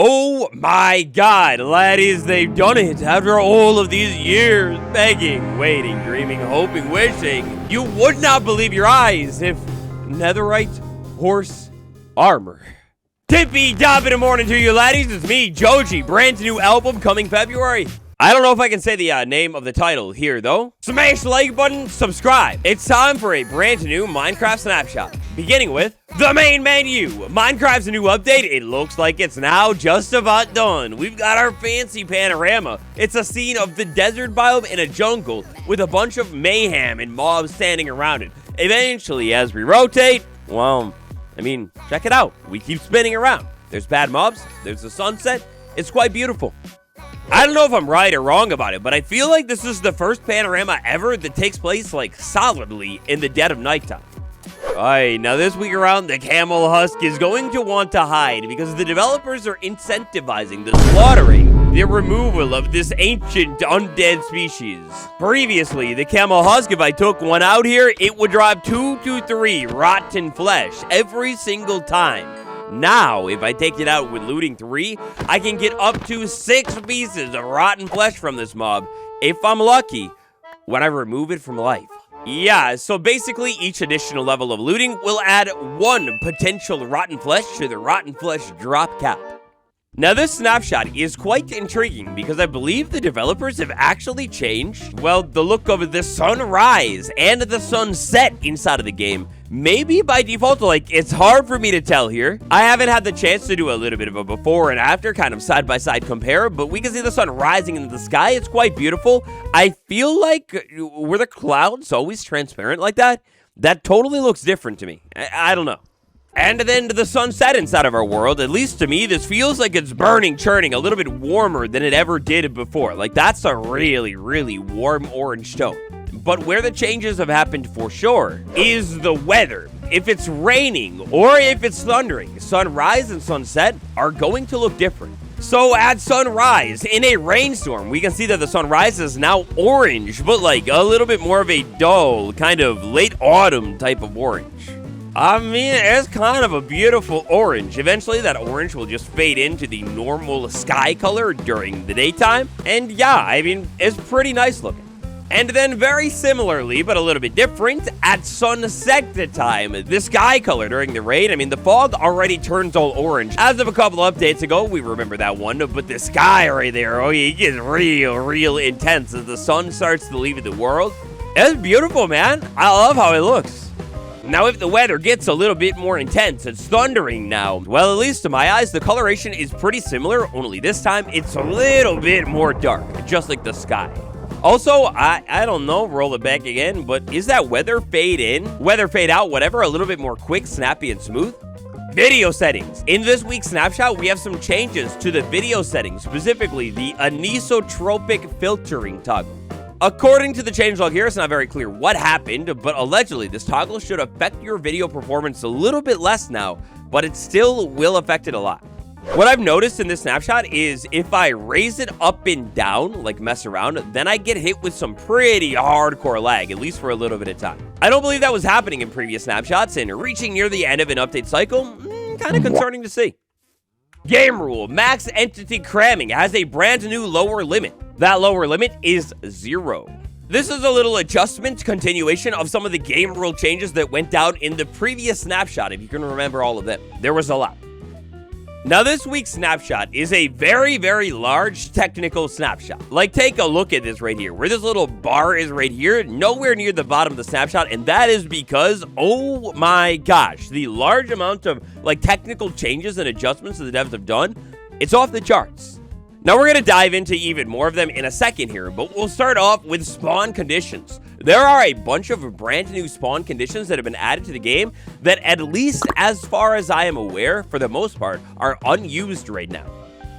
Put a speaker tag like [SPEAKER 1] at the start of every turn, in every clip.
[SPEAKER 1] Oh my god, laddies, they've done it after all of these years. Begging, waiting, dreaming, hoping, wishing. You would not believe your eyes if Netherite Horse Armor. Tippy top in the morning to you, laddies. It's me, Joji. Brand new album coming February. I don't know if I can say the name of the title here, though. Smash the like button, subscribe. It's time for a brand new Minecraft snapshot. Beginning with the main menu. Minecraft's new update. It looks like it's now just about done. We've got our fancy panorama. It's a scene of the desert biome in a jungle with a bunch of mayhem and mobs standing around it. Eventually, as we rotate, well, I mean, check it out. We keep spinning around. There's bad mobs. There's the sunset. It's quite beautiful. I don't know if I'm right or wrong about it, but I feel like this is the first panorama ever that takes place, like, solidly in the dead of nighttime. Alright, now this week around, the camel husk is going to want to hide because the developers are incentivizing the slaughtering, the removal of this ancient undead species. Previously, the camel husk, if I took one out here, it would drop 2 to 3 rotten flesh every single time. Now, if I take it out with looting 3, I can get up to 6 pieces of rotten flesh from this mob, if I'm lucky, when I remove it from life. Yeah, so basically each additional level of looting will add 1 potential rotten flesh to the rotten flesh drop cap. Now this snapshot is quite intriguing because I believe the developers have actually changed, well, the look of the sunrise and the sunset inside of the game. Maybe by default, like, it's hard for me to tell here. I haven't had the chance to do a little bit of a before and after kind of side-by-side compare, but we can see the sun rising into the sky. It's quite beautiful. I feel like were the clouds always transparent like that? That totally looks different to me. I don't know. And then to the sunset inside of our world, at least to me, this feels like it's burning, churning, a little bit warmer than it ever did before. Like, that's a really, really warm orange tone. But where the changes have happened for sure is the weather. If it's raining or if it's thundering, sunrise and sunset are going to look different. So at sunrise, in a rainstorm, we can see that the sunrise is now orange, but like a little bit more of a dull, kind of late autumn type of orange. I mean, it's kind of a beautiful orange. Eventually, that orange will just fade into the normal sky color during the daytime. And yeah, I mean, it's pretty nice looking. And then very similarly, but a little bit different, at sunset time, the sky color during the rain, I mean, the fog already turns all orange. As of a couple updates ago, we remember that one, but the sky right there, oh yeah, it gets real intense as the sun starts to leave the world. It's beautiful, man. I love how it looks. Now, if the weather gets a little bit more intense, it's thundering now. Well, at least to my eyes, the coloration is pretty similar, only this time it's a little bit more dark, just like the sky. Also, I don't know, roll it back again, but is that weather fade in, weather fade out, whatever, a little bit more quick, snappy, and smooth? Video settings. In this week's snapshot, we have some changes to the video settings, specifically the anisotropic filtering toggle. According to the changelog here, it's not very clear what happened, but allegedly this toggle should affect your video performance a little bit less now, but it still will affect it a lot. What I've noticed in this snapshot is if I raise it up and down, like mess around, then I get hit with some pretty hardcore lag, at least for a little bit of time. I don't believe that was happening in previous snapshots, and reaching near the end of an update cycle, kind of concerning to see. Game rule, max entity cramming has a brand new lower limit. That lower limit is 0. This is a little adjustment, continuation of some of the game rule changes that went down in the previous snapshot, if you can remember all of them. There was a lot. Now, this week's snapshot is a very large technical snapshot. Like, take a look at this right here, where this little bar is right here, nowhere near the bottom of the snapshot, and that is because, oh my gosh, the large amount of, like, technical changes and adjustments that the devs have done, it's off the charts. Now, we're going to dive into even more of them in a second here, but we'll start off with spawn conditions. There are a bunch of brand new spawn conditions that have been added to the game that, at least as far as I am aware, for the most part, are unused right now.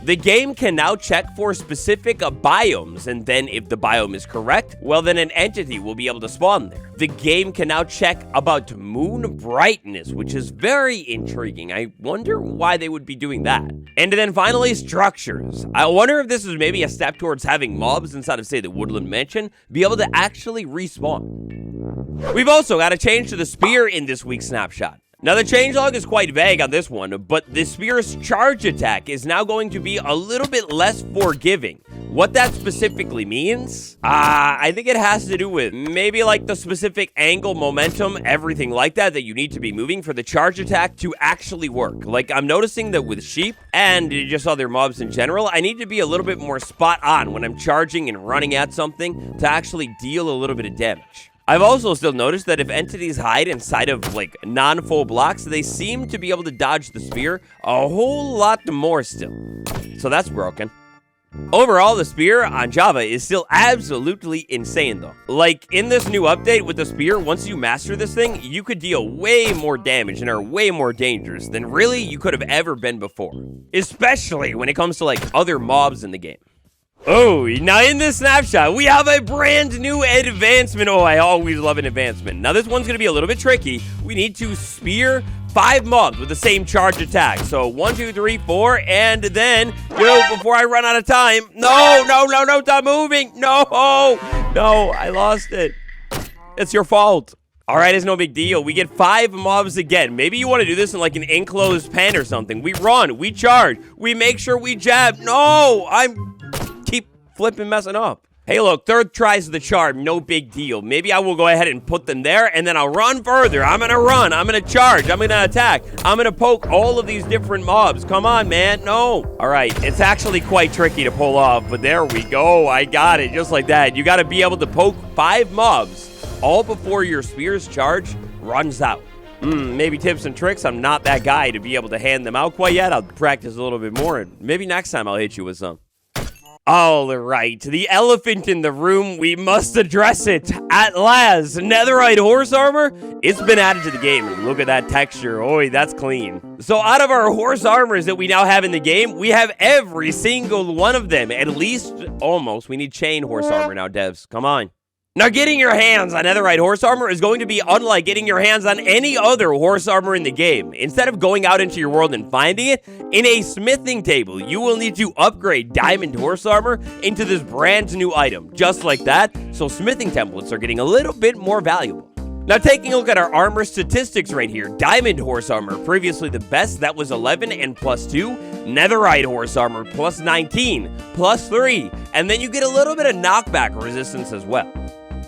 [SPEAKER 1] The game can now check for specific biomes, and then if the biome is correct, well, then an entity will be able to spawn there. The game can now check about moon brightness, which is very intriguing. I wonder why they would be doing that. And then finally, structures. I wonder if this is maybe a step towards having mobs inside of, say, the woodland mansion be able to actually respawn. We've also got a change to the spear in this week's snapshot. Now, the changelog is quite vague on this one, but the spear's charge attack is now going to be a little bit less forgiving. What that specifically means? I think it has to do with maybe like the specific angle, momentum, everything like that you need to be moving for the charge attack to actually work. Like, I'm noticing that with sheep and just other mobs in general, I need to be a little bit more spot on when I'm charging and running at something to actually deal a little bit of damage. I've also still noticed that if entities hide inside of, like, non-full blocks, they seem to be able to dodge the spear a whole lot more still. So that's broken. Overall, the spear on Java is still absolutely insane, though. Like, in this new update with the spear, once you master this thing, you could deal way more damage and are way more dangerous than really you could have ever been before. Especially when it comes to, like, other mobs in the game. Oh, now in this snapshot, we have a brand new advancement. Oh, I always love an advancement. Now, this one's going to be a little bit tricky. We need to spear 5 mobs with the same charge attack. So, 1, 2, 3, 4, and then, before I run out of time. No, stop moving. No, I lost it. It's your fault. All right, it's no big deal. We get 5 mobs again. Maybe you want to do this in like an enclosed pen or something. We run, we charge, we make sure we jab. No, keep flipping messing up. Hey, look, 3rd tries the charm, no big deal. Maybe I will go ahead and put them there, and then I'll run further. I'm gonna run, I'm gonna charge, I'm gonna attack, I'm gonna poke all of these different mobs. Come on, man, no. All right, it's actually quite tricky to pull off, but there we go. I got it, just like that. You gotta be able to poke 5 mobs all before your spear's charge runs out. Maybe tips and tricks. I'm not that guy to be able to hand them out quite yet. I'll practice a little bit more, and maybe next time I'll hit you with some. All right, the elephant in the room, we must address it. At last, netherite horse armor, it's been added to the game. Look at that texture. Oi, that's clean. So out of our horse armors that we now have in the game, we have every single one of them. At least, almost. We need chain horse armor now, devs. Come on. Now, getting your hands on netherite horse armor is going to be unlike getting your hands on any other horse armor in the game. Instead of going out into your world and finding it, in a smithing table, you will need to upgrade diamond horse armor into this brand new item, just like that, so smithing templates are getting a little bit more valuable. Now, taking a look at our armor statistics right here, diamond horse armor, previously the best, that was 11 and +2, netherite horse armor, +19, +3, and then you get a little bit of knockback resistance as well.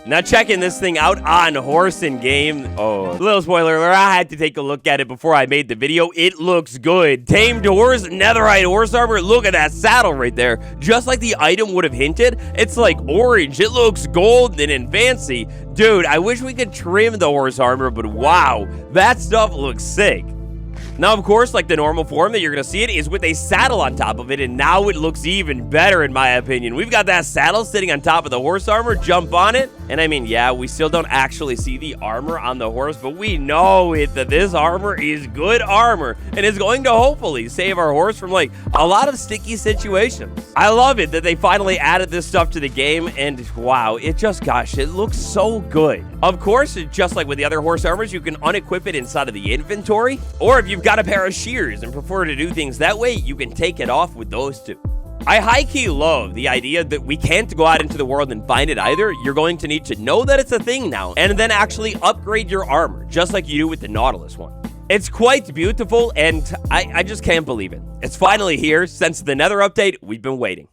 [SPEAKER 1] Now, checking this thing out on Horse in Game. Oh, little spoiler alert, I had to take a look at it before I made the video. It looks good. Tamed horse, netherite horse armor. Look at that saddle right there. Just like the item would have hinted, it's like orange. It looks golden and fancy. Dude, I wish we could trim the horse armor, but wow, that stuff looks sick. Now, of course, like the normal form that you're going to see it is with a saddle on top of it, and now it looks even better in my opinion. We've got that saddle sitting on top of the horse armor, jump on it, and I mean, yeah, we still don't actually see the armor on the horse, but we know that this armor is good armor, and is going to hopefully save our horse from, like, a lot of sticky situations. I love it that they finally added this stuff to the game, and wow, gosh, it looks so good. Of course, just like with the other horse armors, you can unequip it inside of the inventory, or if you've got a pair of shears and prefer to do things that way, you can take it off with those two. I high-key love the idea that we can't go out into the world and find it either. You're going to need to know that it's a thing now, and then actually upgrade your armor, just like you do with the Nautilus one. It's quite beautiful, and I just can't believe it. It's finally here. Since the Nether update, we've been waiting.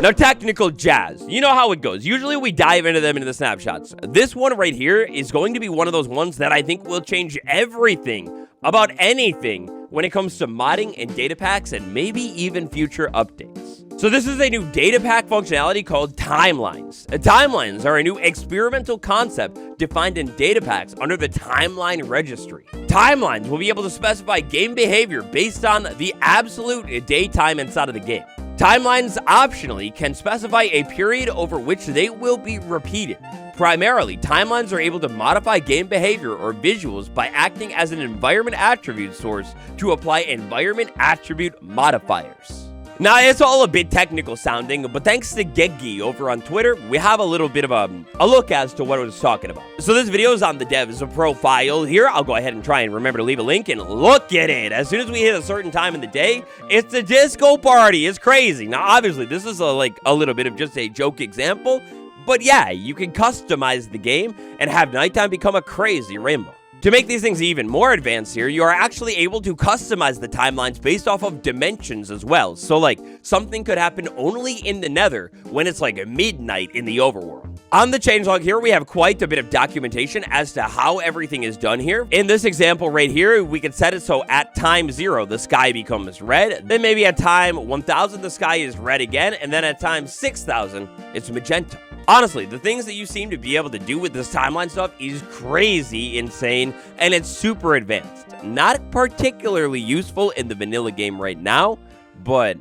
[SPEAKER 1] Now, technical jazz. You know how it goes. Usually we dive into them into the snapshots. This one right here is going to be one of those ones that I think will change everything about anything when it comes to modding and data packs and maybe even future updates. So this is a new data pack functionality called timelines. Timelines are a new experimental concept defined in data packs under the timeline registry. Timelines will be able to specify game behavior based on the absolute daytime inside of the game. Timelines optionally can specify a period over which they will be repeated. Primarily, timelines are able to modify game behavior or visuals by acting as an environment attribute source to apply environment attribute modifiers. Now, it's all a bit technical sounding, but thanks to Geggi over on Twitter, we have a little bit of a look as to what I was talking about. So this video is on the dev's profile here. I'll go ahead and try and remember to leave a link, and look at it. As soon as we hit a certain time in the day, it's a disco party. It's crazy. Now, obviously, this is a little bit of just a joke example, but yeah, you can customize the game and have nighttime become a crazy rainbow. To make these things even more advanced here, you are actually able to customize the timelines based off of dimensions as well. So like, something could happen only in the nether when it's like midnight in the overworld. On the changelog here, we have quite a bit of documentation as to how everything is done here. In this example right here, we can set it so at time 0, the sky becomes red. Then maybe at time 1000, the sky is red again. And then at time 6000, it's magenta. Honestly, the things that you seem to be able to do with this timeline stuff is crazy insane, and it's super advanced. Not particularly useful in the vanilla game right now, but,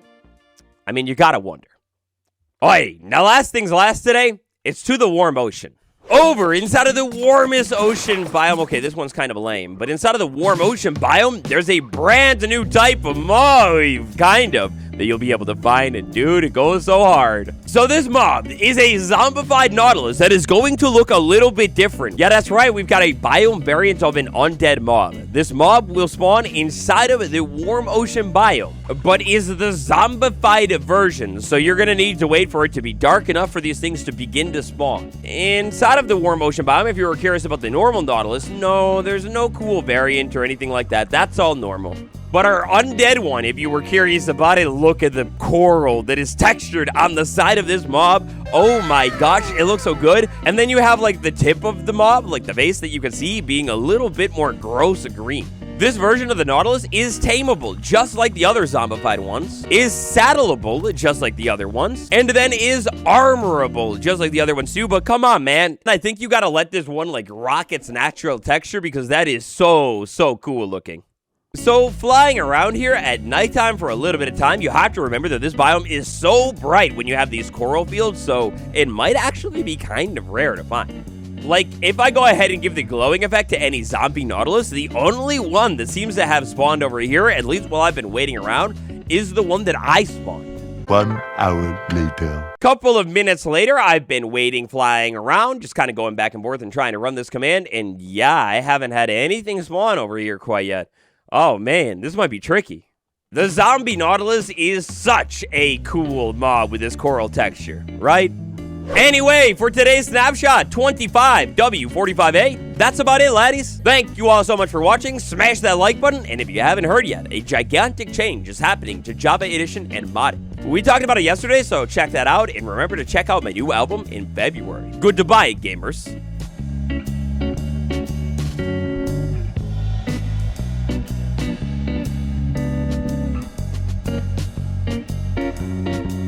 [SPEAKER 1] I mean, you gotta wonder. Oi, now last things last today, it's to the warm ocean. Over inside of the warmest ocean biome. Okay, this one's kind of lame, but inside of the warm ocean biome, there's a brand new type of mob, kind of, that you'll be able to find, and dude, it goes so hard. So this mob is a zombified nautilus that is going to look a little bit different. Yeah, that's right, we've got a biome variant of an undead mob. This mob will spawn inside of the warm ocean biome, but is the zombified version, so you're gonna need to wait for it to be dark enough for these things to begin to spawn. Inside of the warm ocean biome, if you were curious about the normal nautilus, no, there's no cool variant or anything like that. That's all normal. But our undead one, if you were curious about it, look at the coral that is textured on the side of this mob. Oh my gosh, it looks so good. And then you have like the tip of the mob, like the base that you can see being a little bit more gross green. This version of the Nautilus is tameable, just like the other zombified ones, is saddleable, just like the other ones, and then is armorable, just like the other ones too. But come on, man. I think you gotta let this one like rock its natural texture because that is so cool looking. So flying around here at nighttime for a little bit of time, you have to remember that this biome is so bright when you have these coral fields, so it might actually be kind of rare to find. Like, if I go ahead and give the glowing effect to any zombie nautilus, the only one that seems to have spawned over here, at least while I've been waiting around, is the one that I spawned.
[SPEAKER 2] 1 hour later.
[SPEAKER 1] Couple of minutes later, I've been waiting, flying around, just kind of going back and forth and trying to run this command, and yeah, I haven't had anything spawn over here quite yet. Oh man, this might be tricky. The zombie nautilus is such a cool mob with this coral texture, right? Anyway, for today's snapshot, 25W45A, that's about it, laddies. Thank you all so much for watching. Smash that like button, and if you haven't heard yet, a gigantic change is happening to Java Edition and modding. We talked about it yesterday, so check that out, and remember to check out my new album in February. Goodbye, gamers.